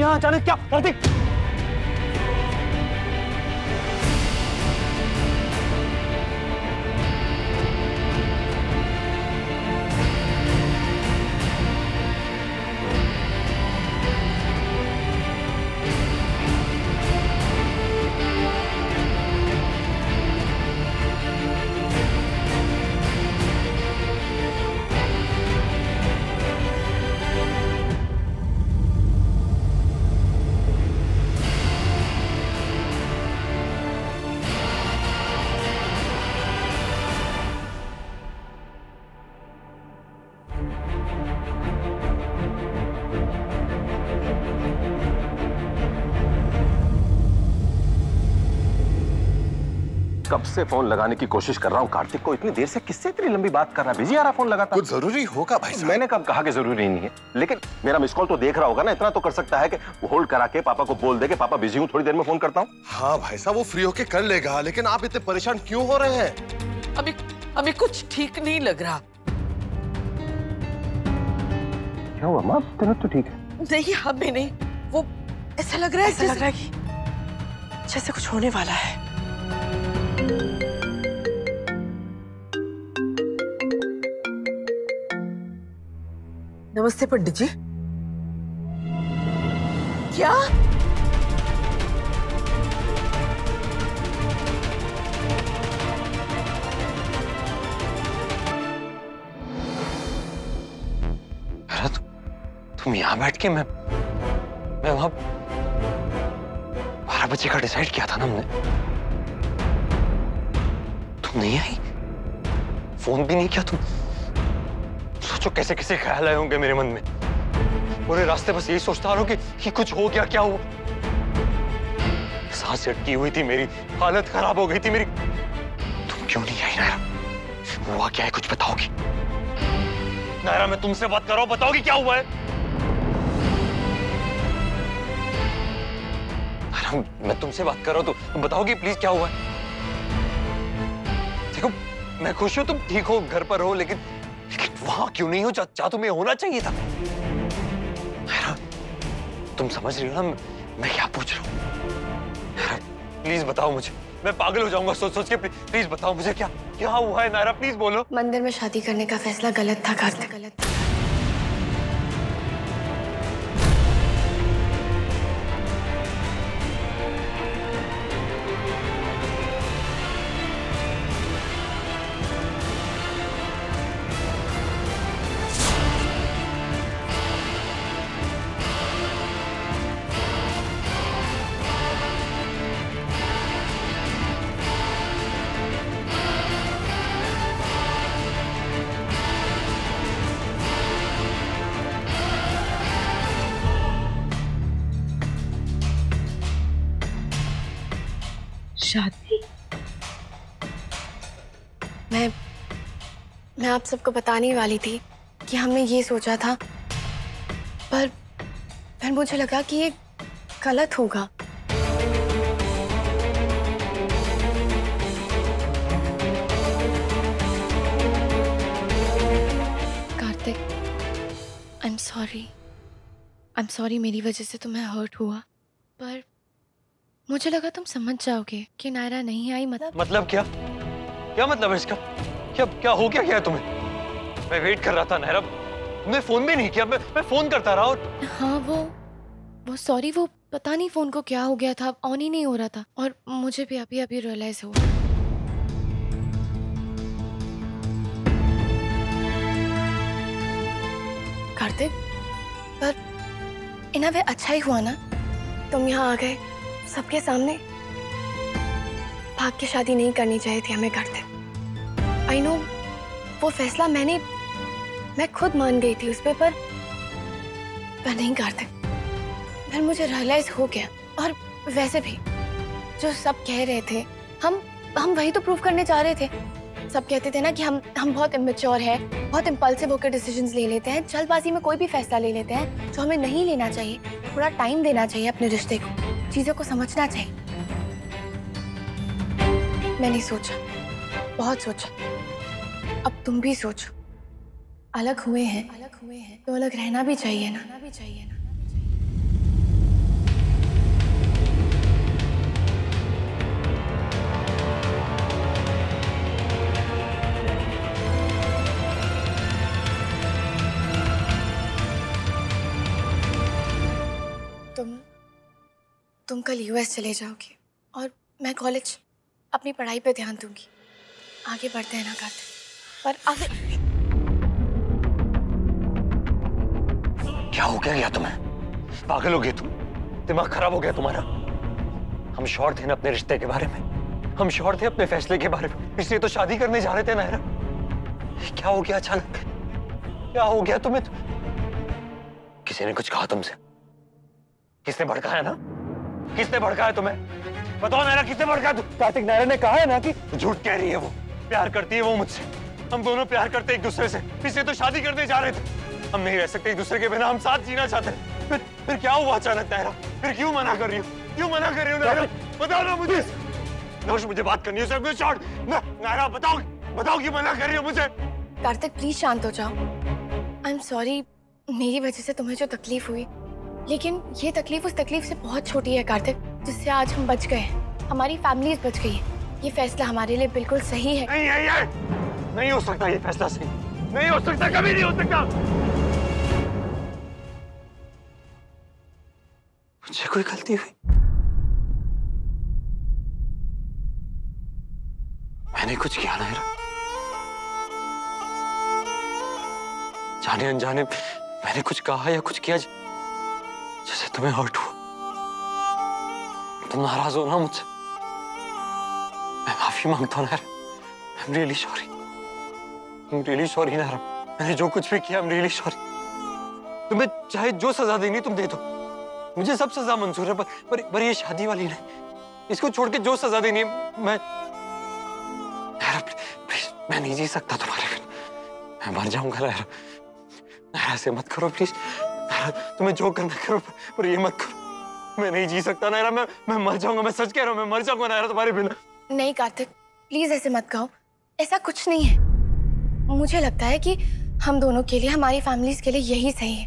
यहाँ अचानक क्या? कार्तिक कब से फोन लगाने की कोशिश कर रहा हूँ कार्तिक को, इतनी देर से किससे इतनी लंबी बात कर रहा है? बिजी आ रहा फोन लगाता। कुछ जरूरी होगा भाई साहब। मैंने कब कहा कि जरूरी नहीं है, लेकिन मेरा मिस कॉल तो देख रहा होगा ना, इतना तो कर सकता है कि होल्ड करा के पापा को बोल दे कि पापा बिजी हूँ, थोड़ी देर में फोन करता हूँ। हाँ भाई साहब, वो फ्री होके कर लेगा, लेकिन आप इतने परेशान क्यों हो रहे हैं? अभी कुछ ठीक नहीं लग रहा। क्या हुआ माँ? तबीयत तो ठीक है। नहीं हमें नहीं, वो ऐसा लग रहा है कि जैसे कुछ होने वाला है। नमस्ते पंडित जी। क्या? तुम यहाँ बैठ के मैं वहां 12 बजे का डिसाइड किया था ना हमने। तुम नहीं आई, फोन भी नहीं किया। तुम सोचो कैसे कैसे ख्याल आए होंगे मेरे मन में। पूरे रास्ते बस यही सोचता रहा हूं कि कुछ हो गया, क्या हुआ। सांस अटकी हुई थी मेरी, हालत खराब हो गई थी मेरी। तुम क्यों नहीं आई नायरा? हुआ क्या है, कुछ बताओगी? नायरा मैं तुमसे बात कर रहा हूं, बताओगी क्या हुआ है? नायरा मैं तुमसे बात कर रहा हूं तो बताओगी प्लीज क्या हुआ है? देखो मैं खुश हूं तुम ठीक हो, घर पर हो, लेकिन वहां क्यों नहीं हो जहां तुम्हें होना चाहिए था? नायरा तुम समझ रही हो ना मैं क्या पूछ रहा हूं? नायरा प्लीज बताओ मुझे, मैं पागल हो जाऊंगा सोच सोच के। प्लीज बताओ मुझे क्या हुआ है नायरा, प्लीज बोलो। मंदिर में शादी करने का फैसला गलत था कार्तिक, गलत था। शादी? मैं आप सबको बताने वाली थी कि हमने ये सोचा था, पर फिर मुझे लगा कि ये गलत होगा। कार्तिक, आई एम सॉरी मेरी वजह से तुम्हें हर्ट हुआ, पर मुझे लगा तुम समझ जाओगे कि नायरा नहीं आई। मतलब क्या मतलब है इसका? क्या हो क्या तुम्हें? मैं वेट कर रहा था नायरा, तुमने फोन भी नहीं किया। मैं फोन करता रहा। और हाँ वो सॉरी, वो पता नहीं फोन को क्या हो गया था, ऑन ही नहीं हो रहा था, और मुझे भी अभी रियलाइज हुआ। कार्तिक, पर इना वे अच्छा ही हुआ ना तुम यहाँ आ गए सबके सामने। भाग के शादी नहीं करनी चाहिए थी हमें कार्तिक। आई नो वो फैसला मैं खुद मान गई थी उस पर नहीं कार्तिक। फिर मुझे रियलाइज हो गया। और वैसे भी जो सब कह रहे थे, हम वही तो प्रूव करने जा रहे थे। सब कहते थे ना कि हम बहुत इमेच्योर है, बहुत इम्पल्सिव होकर डिसीजंस ले लेते हैं, जल्दबाजी में कोई भी फैसला ले लेते हैं जो हमें नहीं लेना चाहिए। थोड़ा टाइम देना चाहिए अपने रिश्ते को, चीजों को समझना चाहिए। मैंने सोचा, बहुत सोचा। अब तुम भी सोचो। अलग हुए हैं तो अलग रहना भी चाहिए ना। तुम कल यूएस चले जाओगे और मैं कॉलेज अपनी पढ़ाई पे ध्यान दूंगी। आगे बढ़ते हैं ना कार्तिक, पर आगे क्या हो गया तुम्हें? पागल हो गए तुम? दिमाग खराब हो गया तुम्हारा? हम श्योर थे ना अपने रिश्ते के बारे में, हम श्योर थे अपने फैसले के बारे में, इसलिए तो शादी करने जा रहे थे नायरा। क्या हो गया अचानक? क्या हो गया तुम्हें? किसी ने कुछ कहा तुमसे? किसने भड़काया ना? किसने भड़काया तुम्हें? बताओ नायरा, किसने भड़काया? कार्तिक, नायरा ने कहा है ना कि झूठ कह रही है, वो प्यार करती है वो मुझसे। हम दोनों प्यार करते एक दूसरे से, इसलिए तो शादी करने जा रहे थे। हम नहीं रह सकते एक दूसरे के बिना, हम साथ जीना चाहते हैं। फिर क्या हुआ अचानक नायरा? फिर क्यों मना कर रही हो? क्यों मना कर रही हो नायरा? बताओ ना मुझे। नौश, मुझे बात करनी है सब शॉर्ट। नायरा बताओ, बताओ क्यों मना कर रही हो मुझे? कार्तिक प्लीज शांत हो जाओ। आई एम सॉरी, मेरी वजह से तुम्हें जो तकलीफ हुई, लेकिन ये तकलीफ उस तकलीफ से बहुत छोटी है कार्तिक, जिससे आज हम बच गए हैं, हमारी फैमिलीज बच गई है। ये फैसला हमारे लिए बिल्कुल सही है। नहीं हो सकता ये फैसला सही, नहीं हो सकता, कभी नहीं हो सकता। मुझसे कोई गलती हुई? मैंने कुछ किया ना? जाने अनजाने मैंने कुछ कहा या कुछ किया जैसे तुम्हें हर्ट हुआ? तुम नाराज हो ना मुझसे? मैं माफी मांगता हूँ Naira. I'm really sorry. I'm really sorry Naira. मैंने जो कुछ भी किया I'm really sorry। तुम्हें चाहे जो सजा देनी तुम दे दो, मुझे सब सजा मंजूर है, पर ये शादी वाली नहीं। इसको छोड़ के जो सजा देनी है मैं नायरा प्लीज, मैं नहीं जी सकता तुम्हारे बिना। मैं मर जाऊंगा नायरा। नायरा ऐसे मत करो प्लीज। नायरा तुम्हें जो करना करो, पर ये मत करो। मैं नहीं जी सकता नायरा, मैं मर जाऊंगा। मैं सच कह रहा हूँ, मैं मर जाऊंगा नायरा तुम्हारे बिना। नहीं कार्तिक प्लीज ऐसे मत कहो, ऐसा कुछ नहीं है। मुझे लगता है कि हम दोनों के लिए, हमारी फैमिलीज के लिए यही सही है।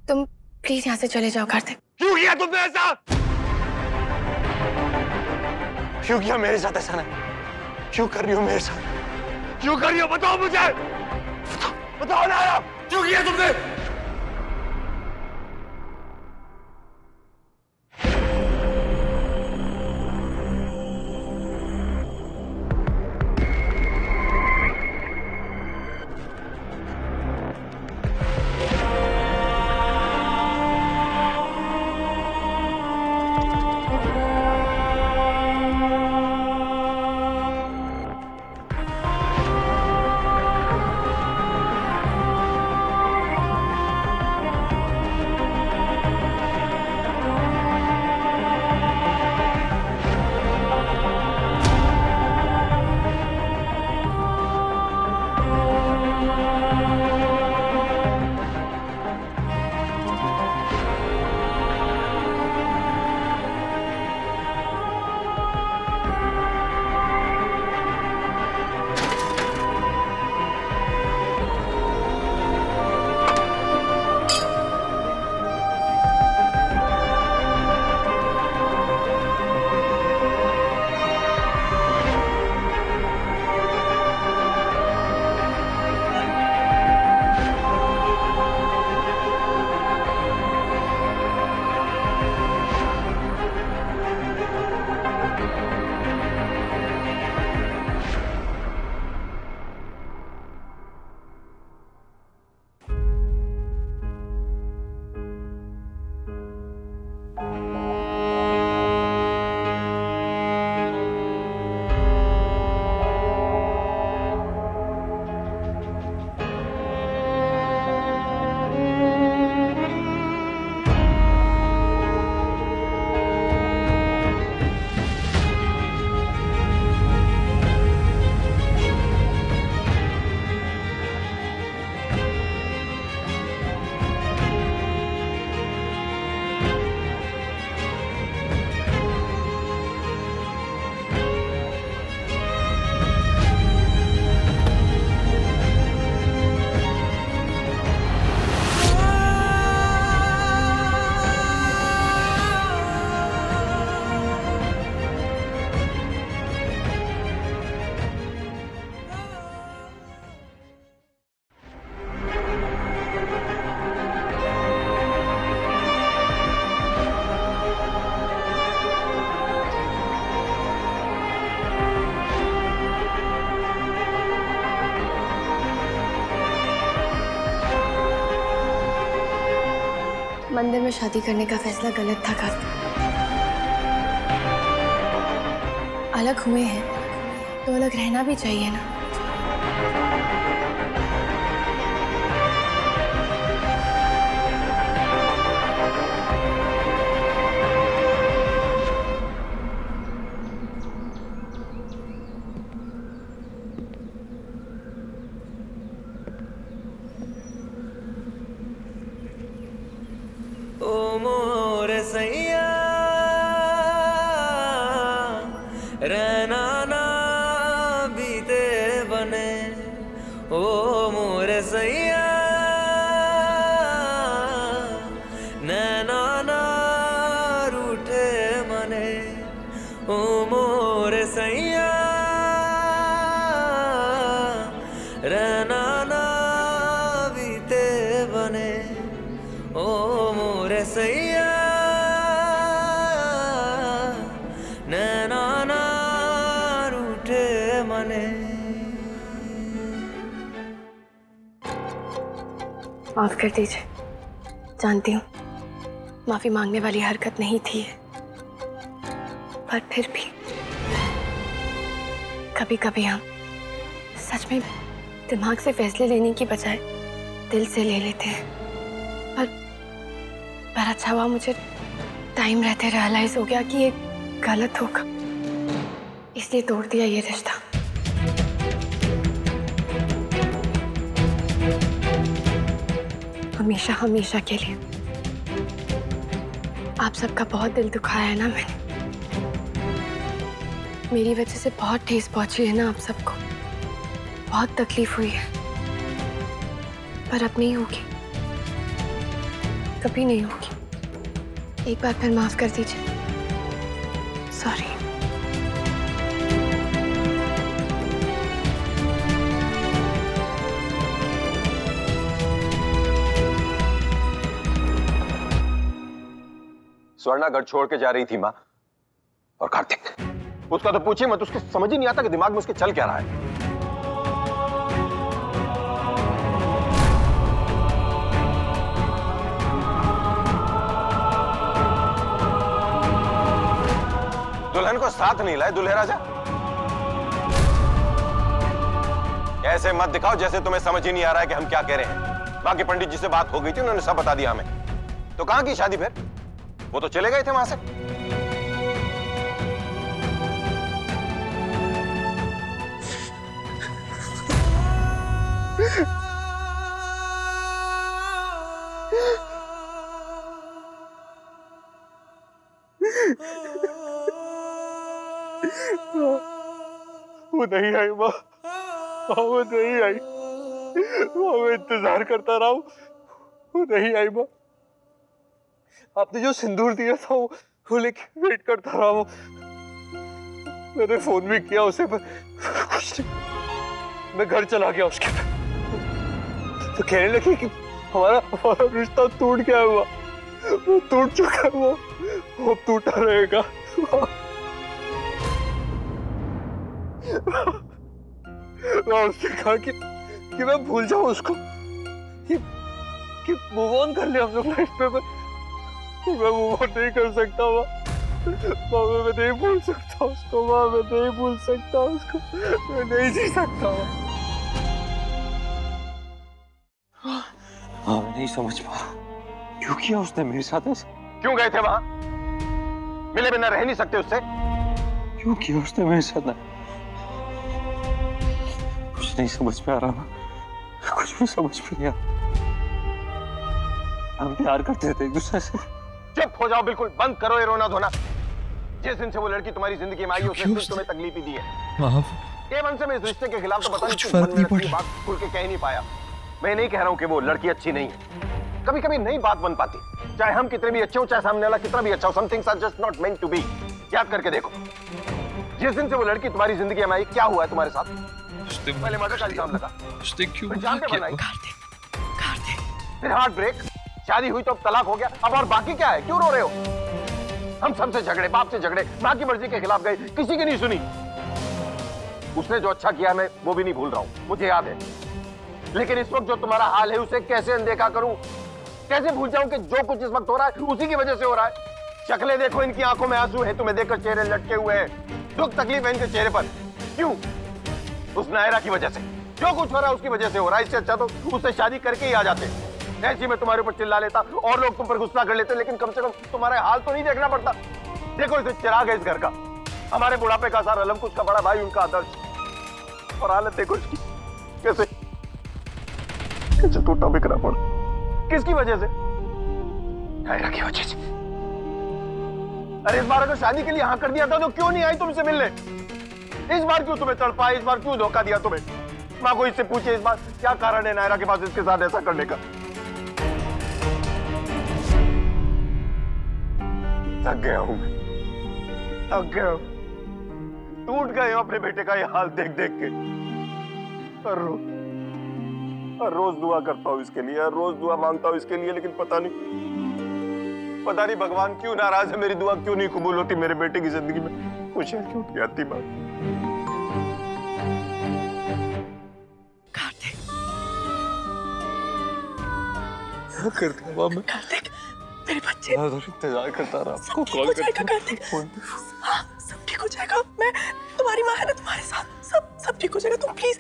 तुम प्लीज यहाँ से चले जाओ कार्तिक। क्यों किया तुमने ऐसा? क्यों किया मेरे साथ ऐसा? ना क्यों कर रही हो मेरे साथ? क्यों कर रही हो? बताओ मुझे, बताओ नायरा, क्यों किया तुमने? मंदिर में शादी करने का फैसला गलत था कार्तिक। अलग हुए हैं तो अलग रहना भी चाहिए ना। ओ मोर सैया रहना ना बीते बने, ओ मोर सैया नैना ना रूठे मने, ओ मोर सैया रहना ना बीते बने, ओ मोरे सैया नैना ना रूठे मने। माफ कर दीजिए, जानती हूँ माफी मांगने वाली हरकत नहीं थी ये, पर फिर भी कभी कभी हम सच में दिमाग से फैसले लेने की बजाय दिल से ले लेते हैं। पर अच्छा हुआ मुझे टाइम रहते रियलाइज हो गया कि ये गलत होगा, इसलिए तोड़ दिया ये रिश्ता। हमेशा हमेशा के लिए। आप सबका बहुत दिल दुखाया है ना मैंने, मेरी वजह से बहुत ठेस पहुंची है ना आप सबको, बहुत तकलीफ हुई है, पर अब नहीं होगी, कभी नहीं होगी। एक बार फिर माफ कर दीजिए, सॉरी। स्वर्णा घर छोड़ के जा रही थी माँ, और कार्तिक उसका तो पूछिए मत, उसके समझ ही नहीं आता कि दिमाग में उसके चल क्या रहा है। दुल्हन को साथ नहीं लाए दूल्हे राजा। ऐसे मत दिखाओ जैसे तुम्हें समझ ही नहीं आ रहा है कि हम क्या कह रहे हैं। बाकी पंडित जी से बात हो गई थी, उन्होंने सब बता दिया हमें। तो कहां की शादी फिर? वो तो चले गए थे वहां से। वो नहीं आई माँ, वो नहीं आई। मैं इंतजार करता रहा हूँ, वो नहीं आई माँ। आपने जो सिंदूर दिया था वो लेके वेट करता रहा हूँ। मैंने फोन भी किया उसे, पर कुछ नहीं। मैं घर चला गया उसके बाद, तो कहने लगी कि हमारा रिश्ता टूट गया हुआ, वो टूट चुका है, वो टूटा रहेगा। मैं उससे कहा कि मैं भूल जाऊं उसको, कि मूव ऑन कर ले हम लोग लाइफ में। मैं मूव ऑन नहीं कर सकता माँ, मैं नहीं भूल सकता उसको माँ, मैं नहीं भूल सकता उसको, मैं नहीं जी सकता माँ। मैं नहीं समझ पा रहा क्यों किया उसने मेरे साथ ऐसे। क्यों गए थे वहां? मिले बिना रह नहीं सकते उससे? क्यों किया उसने मेरे साथ? कुछ नहीं समझ में आ रहा, कुछ भी समझ में नहीं आ रहा। हम प्यार करते थे एक दूसरे से। चुप हो जाओ, बिल्कुल बंद करो ये रोना धोना। जिस दिन से वो लड़की तुम्हारी जिंदगी में आई उसने सिर्फ तुम्हें तकलीफ ही दी है। केवल से मैं इस रिश्ते के खिलाफ तो पता नहीं बात खुल के कह नहीं पाया। मैं नहीं कह रहा हूं कि वो लड़की अच्छी नहीं है, कभी कभी नहीं बात बन पाती, चाहे हम कितने भी अच्छे हो, चाहे सामने वाला कितना भी अच्छा हो। Some things are just not meant to be. याद करके देखो, जिस दिन से वो लड़की तुम्हारी जिंदगी में आई, क्या हुआ है तुम्हारे साथ? पहले मर्डर का इल्जाम लगा, जान पे बनाई, फिर हार्ट ब्रेक, शादी हुई तो अब तलाक हो गया, अब और बाकी क्या है? क्यों रो रहे हो? हम सबसे झगड़े, बाप से झगड़े, माँ की मर्जी के खिलाफ गए, किसी की नहीं सुनी। उसने जो अच्छा किया मैं वो भी नहीं भूल रहा हूं, मुझे याद है। लेकिन इस वक्त जो तुम्हारा हाल है उसे कैसे अनदेखा करूं, कैसे भूल जाऊं कि जो कुछ इस वक्त हो रहा है उसी की वजह से हो रहा है? शक्लें देखो, इनकी आंखों में आंसू है, तुम्हें देखकर चेहरे लटके हुए हैं। दुख तकलीफ है इनके चेहरे पर। क्यों? उस नायरा की वजह से। जो कुछ हो रहा है उसकी वजह से हो रहा है। इससे अच्छा तो उससे शादी करके ही आ जाते। ऐसी मैं तुम्हारे ऊपर चिल्ला लेता और लोग तुम पर गुस्सा कर लेते, लेकिन कम से कम तुम्हारा हाल तो नहीं देखना पड़ता। देखो इसे चिराग है इस घर का, हमारे बुढ़ापे का सारा अलम, उसका बड़ा भाई, उनका आदर्श, और हालत देखो इसकी कैसे कैसे टूटा बिखरा पड़ा। किसकी वजह से? नायरा की वजह से। अरे इस बार अगर शादी के लिए हाँ कर दिया था तो क्यों नहीं आई तुमसे मिलने? इस बार क्यों तुम्हें तड़पा? इस बार क्यों धोखा दिया तुम्हें? माँ को इससे पूछे इस बार क्या कारण है नायरा के पास इसके साथ ऐसा करने का। थक गया हूं मैं, थक गया हूं, टूट गए हूं अपने बेटे का ये हाल देख देख के। हर रोज दुआ करता हूं इसके लिए, हर रोज दुआ मांगता हूं इसके लिए, लेकिन पता नहीं भगवान क्यों नाराज है। मेरी दुआ क्यों नहीं कबूल होती? मेरे बेटे की जिंदगी में खुशियां क्यों नहीं आती? बात कार्तिक, क्या करता हूं मैं? कार्तिक मेरे बच्चे, इंतजार करता रहा, आपको कॉल करता कार्तिक। हाँ, सब ठीक हो जाएगा। मैं तुम्हारी माँ है ना तुम्हारे साथ, सब ठीक हो जाएगा। तुम प्लीज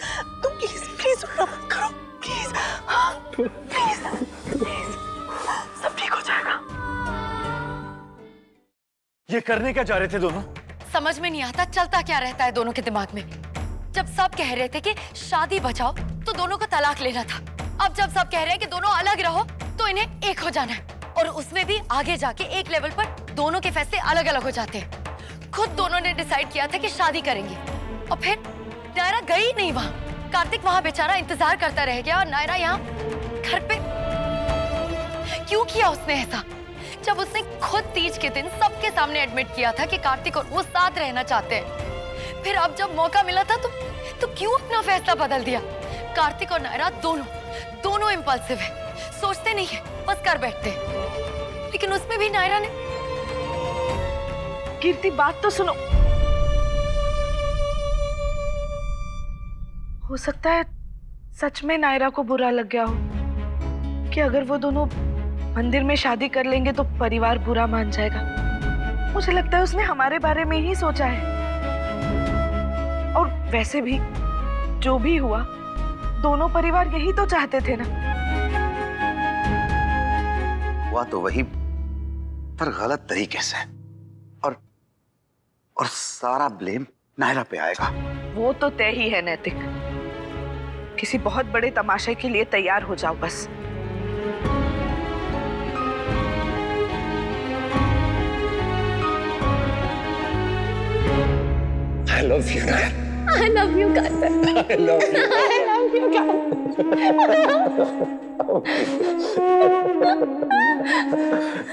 रोना मत करो, प्लीज। हाँ, प्लीज सब ठीक हो जाएगा। ये करने क्या चाह रहे थे दोनों? समझ में नहीं आता चलता क्या रहता है दोनों के दिमाग में। जब सब कह रहे थे कि शादी बचाओ तो दोनों को तलाक लेना था। अब जब सब कह रहे हैं कि दोनों अलग रहो तो इन्हें एक हो जाना है। और उसमें भी आगे जाके एक लेवल पर दोनों के फैसले अलग अलग हो जाते हैं। खुद दोनों ने डिसाइड किया था कि शादी करेंगे और फिर नायरा गई नहीं वहां। कार्तिक वहां बेचारा इंतजार करता रह गया और नायरा यहाँ घर पे। क्यों किया उसने ऐसा? जब उसने खुद तीज के दिन सबके सामने एडमिट किया था कि कार्तिक और वो साथ रहना चाहते हैं। फिर अब जब मौका मिला था तो क्यों अपना फैसला बदल दिया? कार्तिक और नायरा दोनों इम्पल्सिव है, सोचते नहीं है, बस कर बैठते हैं। लेकिन उसमें भी नायरा ने। कीर्ति बात तो सुनो। हो सकता है सच में नायरा को बुरा लग गया हो कि अगर वो दोनों मंदिर में शादी कर लेंगे तो परिवार बुरा मान जाएगा। मुझे लगता है उसने हमारे बारे में ही सोचा है। और वैसे भी जो भी हुआ, दोनों परिवार यही तो चाहते थे ना। हुआ तो वही, पर गलत तरीके से। और सारा ब्लेम नायरा पे आएगा। वो तो तय ही है नैतिक। किसी बहुत बड़े तमाशे के लिए तैयार हो जाओ बस। I love you, Nair. I love you, Karthik. I love you. I love you, Karthik.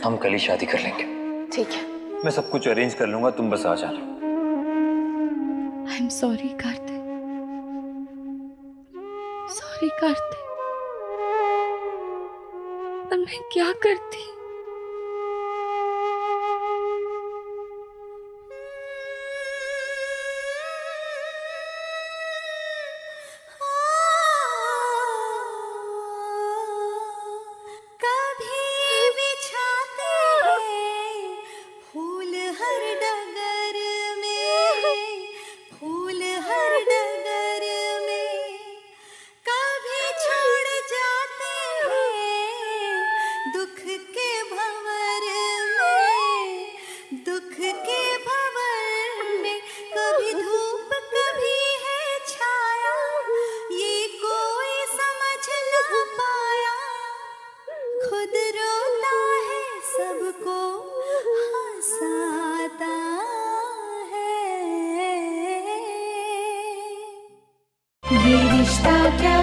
हम कल ही शादी कर लेंगे। ठीक है। मैं सब कुछ अरेंज कर लूंगा, तुम बस आ जाना। I'm sorry, Kartik. Sorry, Kartik. पर मैं क्या करती? ये रिश्ता क्या